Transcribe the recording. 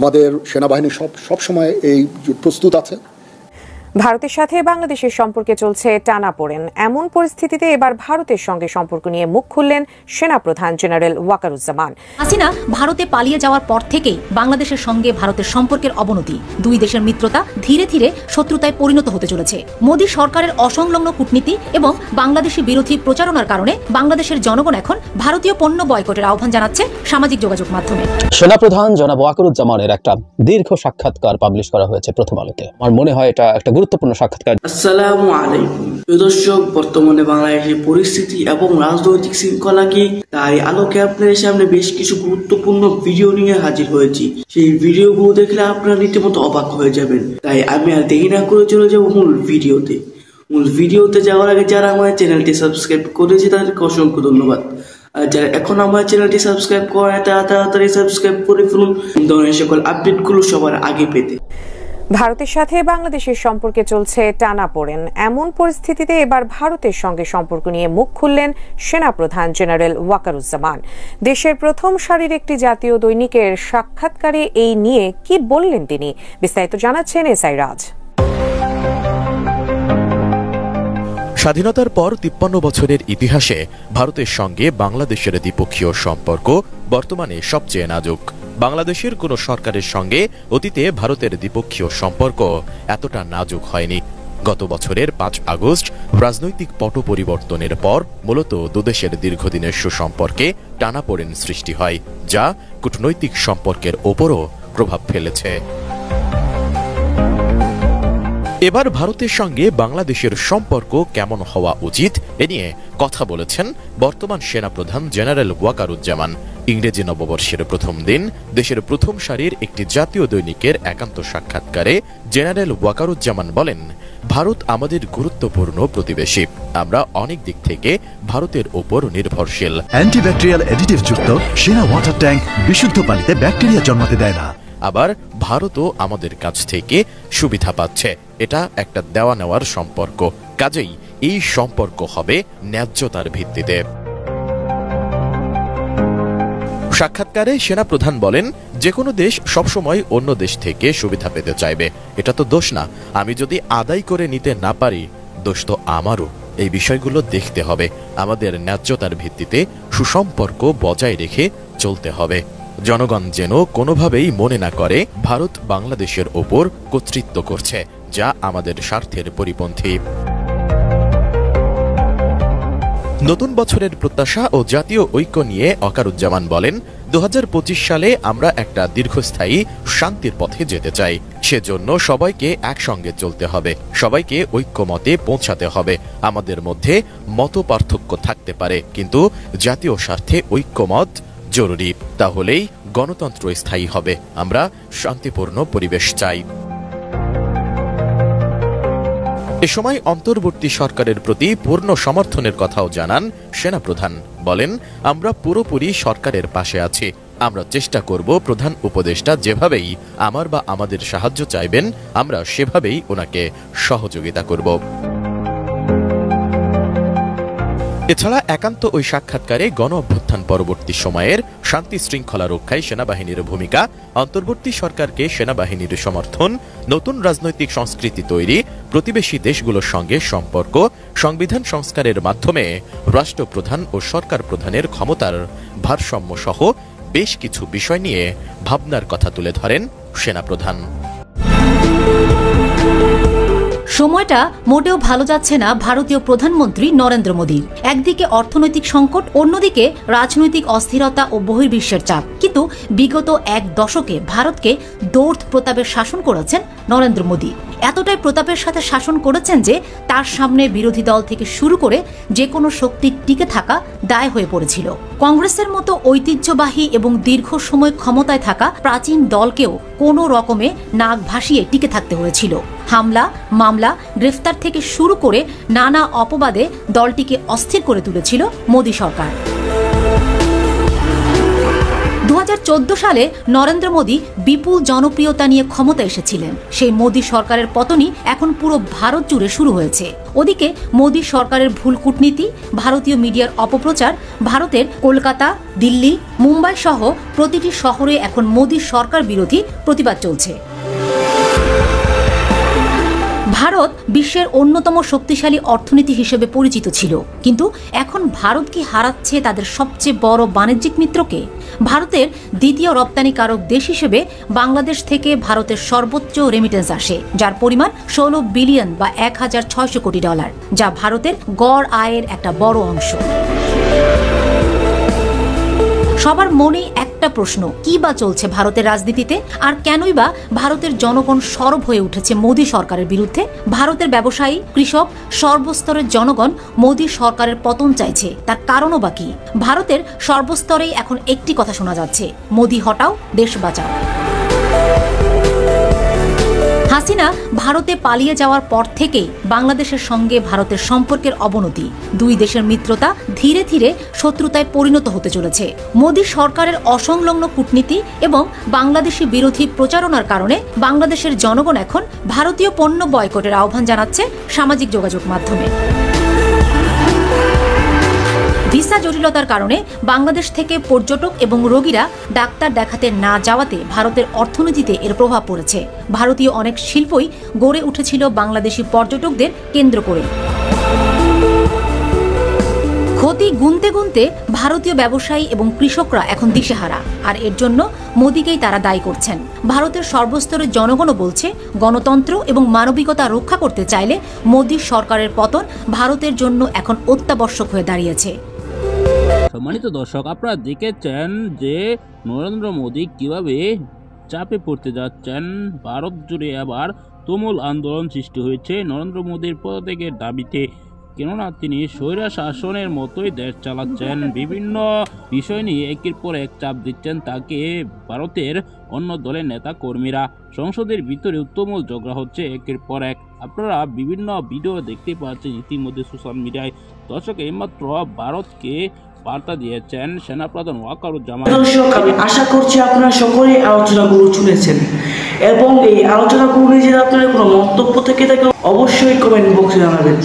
আমাদের সেনাবাহিনী সব সময় এই প্রস্তুত আছে। ভারতের সাথে বাংলাদেশের সম্পর্কে চলছে টানাপোড়েন। এমন পরিস্থিতিতে এবার ভারতের সঙ্গে সম্পর্ক নিয়ে মুখ খুললেন সেনাপ্রধান জেনারেল ওয়াকারুজ্জামান। হাসিনা ভারতে পালিয়ে যাওয়ার পর থেকেই বাংলাদেশের সঙ্গে ভারতের সম্পর্কের অবনতি, দুই দেশের মিত্রতা ধীরে ধীরে শত্রুতায় পরিণত হতে চলেছে। মোদী সরকারের অসংলগ্ন কূটনীতি এবং বাংলাদেশি বিরোধী প্রচারণার কারণে বাংলাদেশের জনগণ এখন ভারতীয় পণ্য বয়কটের আহ্বান জানাচ্ছে সামাজিক যোগাযোগ মাধ্যমে। সেনাপ্রধান জনাব ওয়াকারুজ্জামানের একটা দীর্ঘ সাক্ষাৎকার পাবলিশ করা হয়েছে প্রথম আলোতে। আমার মনে হয় এটা একটা গুরুত্বপূর্ণ সাক্ষাৎকার। আসসালামু আলাইকুম দর্শক, বর্তমানে বাংলাদেশের পরিস্থিতি এবং রাজনৈতিক শৃঙ্খলা কি, তাই আলোকে আপনাদের সামনে বেশ কিছু গুরুত্বপূর্ণ ভিডিও নিয়ে হাজির হয়েছি। সেই ভিডিওগুলো দেখলে আপনারা রীতিমতো অবাক হয়ে যাবেন। তাই আমি আর দেরি না করে চলে যাবো মূল ভিডিওতে যাওয়ার আগে যারা আমার চ্যানেলটি সাবস্ক্রাইব করেছে তাদেরকে অসংখ্য ধন্যবাদ। আর যারা এখন আমার চ্যানেলটি সাবস্ক্রাইব করে তাড়াতাড়ি সাবস্ক্রাইব করে ফেলুন ধরনের সকল আপডেটগুলো সবার আগে পেতে। ভারতের সাথে বাংলাদেশের সম্পর্কে চলছে টানাপোড়েন। এমন পরিস্থিতিতে এবার ভারতের সঙ্গে সম্পর্ক নিয়ে মুখ খুললেন সেনাপ্রধান জেনারেল ওয়াকারুজ্জামান। দেশের প্রথম সারির একটি জাতীয় দৈনিকের সাক্ষাৎকারে এই নিয়ে কি বললেন তিনি, বিস্তারিত জানাচ্ছেন এসআই রাজ। স্বাধীনতার পর ৫৩ বছরের ইতিহাসে ভারতের সঙ্গে বাংলাদেশের দ্বিপক্ষীয় সম্পর্ক বর্তমানে সবচেয়ে নাজুক। বাংলাদেশের কোন সরকারের সঙ্গে অতীতে ভারতের দ্বিপক্ষীয় সম্পর্ক এতটা নাজুক হয়নি। গত বছরের ৫ আগস্ট রাজনৈতিক পট পরিবর্তনের পর মূলত দুদেশের দীর্ঘদিনের সুসম্পর্কে টানাপোড়েন সৃষ্টি হয়, যা কূটনৈতিক সম্পর্কের ওপরও প্রভাব ফেলেছে। এবার ভারতের সঙ্গে বাংলাদেশের সম্পর্ক কেমন হওয়া উচিত এ নিয়ে কথা বলেছেন বর্তমান সেনাপ্রধান জেনারেল ওয়াকারুজ্জামান। ইংরেজি নববর্ষের প্রথম দিন দেশের প্রথম সারির একটি জাতীয় দৈনিকের একান্ত সাক্ষাৎকারে জেনারেল ওয়াকারুজ্জামান বলেন, ভারত আমাদের গুরুত্বপূর্ণ প্রতিবেশী। আমরা অনেক দিক থেকে ভারতের ওপর নির্ভরশীল। অ্যান্টিব্যাকটেরিয়াল অ্যাডিটিভ যুক্ত সেনা ওয়াটার ট্যাঙ্ক বিশুদ্ধ পানিতে ব্যাকটেরিয়া জন্মাতে দেয় না। আবার ভারতও আমাদের কাছ থেকে সুবিধা পাচ্ছে। এটা একটা দেওয়া নেওয়ার সম্পর্ক, কাজেই এই সম্পর্ক হবে ন্যায্যতার ভিত্তিতে। সাক্ষাৎকারে সেনাপ্রধান বলেন, যে কোনো দেশ সবসময় অন্য দেশ থেকে সুবিধা পেতে চাইবে, এটা তো দোষ না। আমি যদি আদায় করে নিতে না পারি, দোষ তো আমারও। এই বিষয়গুলো দেখতে হবে। আমাদের ন্যায্যতার ভিত্তিতে সুসম্পর্ক বজায় রেখে চলতে হবে। জনগণ যেন কোনোভাবেই মনে না করে ভারত বাংলাদেশের ওপর কর্তৃত্ব করছে, যা আমাদের স্বার্থের পরিপন্থী। নতুন বছরের প্রত্যাশা ও জাতীয় ঐক্য নিয়ে ওয়াকারুজ্জামান বলেন, ২০২৫ সালে আমরা একটা দীর্ঘস্থায়ী শান্তির পথে যেতে চাই। সেজন্য সবাইকে একসঙ্গে চলতে হবে, সবাইকে ঐক্যমতে পৌঁছাতে হবে। আমাদের মধ্যে মত পার্থক্য থাকতে পারে, কিন্তু জাতীয় স্বার্থে ঐক্যমত জরুরি। তাহলেই গণতন্ত্র স্থায়ী হবে। আমরা শান্তিপূর্ণ পরিবেশ চাই। এ সময় অন্তর্বর্তী সরকারের প্রতি পূর্ণ সমর্থনের কথাও জানান সেনাপ্রধান। বলেন, আমরা পুরোপুরি সরকারের পাশে আছি। আমরা চেষ্টা করব প্রধান উপদেষ্টা যেভাবেই আমার বা আমাদের সাহায্য চাইবেন, আমরা সেভাবেই ওনাকে সহযোগিতা করব। এছাড়া একান্ত ওই সাক্ষাৎকারে গণ অভ্যুত্থান পরবর্তী সময়ের শান্তি শৃঙ্খলা রক্ষায় সেনাবাহিনীর ভূমিকা, অন্তর্বর্তী সরকারকে সেনাবাহিনীর সমর্থন, নতুন রাজনৈতিক সংস্কৃতি তৈরি, প্রতিবেশী দেশগুলোর সঙ্গে সম্পর্ক, সংবিধান সংস্কারের মাধ্যমে রাষ্ট্রপ্রধান ও সরকার প্রধানের ক্ষমতার ভারসাম্য সহ বেশ কিছু বিষয় নিয়ে ভাবনার কথা তুলে ধরেন সেনাপ্রধান। সময়টা মোটেও ভালো যাচ্ছে না ভারতীয় প্রধানমন্ত্রী নরেন্দ্র মোদীর। একদিকে অর্থনৈতিক সংকট, অন্যদিকে রাজনৈতিক অস্থিরতা ও বহির্বিশ্বের চাপ। কিন্তু বিগত এক দশকে ভারতকে দৌড় প্রতাপের শাসন করেছেন নরেন্দ্র মোদী। এতটাই প্রতাপের সাথে শাসন করেছেন যে তার সামনে বিরোধী দল থেকে শুরু করে যে কোনো শক্তির টিকে থাকা দায় হয়ে পড়েছিল। কংগ্রেসের মতো ঐতিহ্যবাহী এবং দীর্ঘ সময় ক্ষমতায় থাকা প্রাচীন দলকেও কোনো রকমে নাক ভাসিয়ে টিকে থাকতে হয়েছিল। হামলা, মামলা, গ্রেফতার থেকে শুরু করে নানা অপবাদে দলটিকে অস্থির করে তুলেছিল মোদী সরকার। 2014 সালে নরেন্দ্র মোদী বিপুল জনপ্রিয়তা নিয়ে ক্ষমতা এসেছিলেন। সেই মোদী সরকারের পতনই এখন পুরো ভারত জুড়ে শুরু হয়েছে। ওদিকে মোদী সরকারের ভুল কূটনীতি, ভারতীয় মিডিয়ার অপপ্রচার, ভারতের কলকাতা, দিল্লি, মুম্বাই সহ প্রতিটি শহরে এখন মোদী সরকার বিরোধী প্রতিবাদ চলছে। ভারত বিশ্বের অন্যতম শক্তিশালী অর্থনীতি হিসেবে পরিচিত ছিল, কিন্তু এখন ভারত কি হারাচ্ছে তাদের সবচেয়ে বড় বাণিজ্যিক মিত্রকে? ভারতের দ্বিতীয় রপ্তানিকারক দেশ হিসেবে বাংলাদেশ থেকে ভারতের সর্বোচ্চ রেমিটেন্স আসে, যার পরিমাণ 16 বিলিয়ন বা $1,600 কোটি, যা ভারতের গড় আয়ের একটা বড় অংশ। সবার মনে একটা প্রশ্ন, কি বা চলছে ভারতের রাজনীতিতে, আর কেনই বা ভারতের জনগণ সরব হয়ে উঠেছে মোদী সরকারের বিরুদ্ধে? ভারতের ব্যবসায়ী, কৃষক, সর্বস্তরের জনগণ মোদী সরকারের পতন চাইছে, তার কারণও বা কি? ভারতের সর্বস্তরেই এখন একটি কথা শোনা যাচ্ছে, মোদী হটাও, দেশ বাঁচাও। হাসিনা ভারতে পালিয়ে যাওয়ার পর থেকেই বাংলাদেশের সঙ্গে ভারতের সম্পর্কের অবনতি, দুই দেশের মিত্রতা ধীরে ধীরে শত্রুতায় পরিণত হতে চলেছে। মোদী সরকারের অসংলগ্ন কূটনীতি এবং বাংলাদেশি বিরোধী প্রচারণার কারণে বাংলাদেশের জনগণ এখন ভারতীয় পণ্য বয়কটের আহ্বান জানাচ্ছে সামাজিক যোগাযোগ মাধ্যমে। ভিসা জটিলতার কারণে বাংলাদেশ থেকে পর্যটক এবং রোগীরা ডাক্তার দেখাতে না যাওয়াতে ভারতের অর্থনীতিতে এর প্রভাব পড়েছে। ভারতীয় অনেক শিল্পই গড়ে উঠেছিল বাংলাদেশি পর্যটকদের কেন্দ্র করে। ক্ষতি গুনতে গুনতে ভারতীয় ব্যবসায়ী এবং কৃষকরা এখন দিশেহারা, আর এর জন্য মোদীকেই তারা দায়ী করছেন। ভারতের সর্বস্তরের জনগণও বলছে, গণতন্ত্র এবং মানবিকতা রক্ষা করতে চাইলে মোদী সরকারের পতন ভারতের জন্য এখন অত্যাবশ্যক হয়ে দাঁড়িয়েছে। সম্মানিত দর্শক, আপনারা দেখেছেন যে নরেন্দ্র মোদী কিভাবে চাপে পড়তে যাচ্ছেন। ভারত জুড়ে আবার তুমুল আন্দোলন সৃষ্টি হয়েছে নরেন্দ্র মোদীর পদত্যাগের দাবিতে, কেননা তিনি স্বৈরা শাসনের মতোই দেশ চালাচ্ছেন। বিভিন্ন বিষয় নিয়ে একের পর এক চাপ দিচ্ছেন তাকে ভারতের অন্য দলের নেতা কর্মীরা। সংসদের ভিতরে তুমুল ঝগড়া হচ্ছে একের পর এক। আপনারা বিভিন্ন ভিডিও দেখতে পাচ্ছেন ইতিমধ্যে সোশ্যাল মিডিয়ায়। দর্শক, এইমাত্র ভারতকে বার্তা দিয়েছেন সেনাপ্রধান ওয়াকারুজ্জামান। দর্শক, আমি আশা করছি আপনারা সকলেই আলোচনাগুলো শুনেছেন, এবং এই আলোচনাগুলো নিয়ে যদি আপনাদের কোনো মন্তব্য থেকে থাকে অবশ্যই কমেন্ট বক্সে জানাবেন।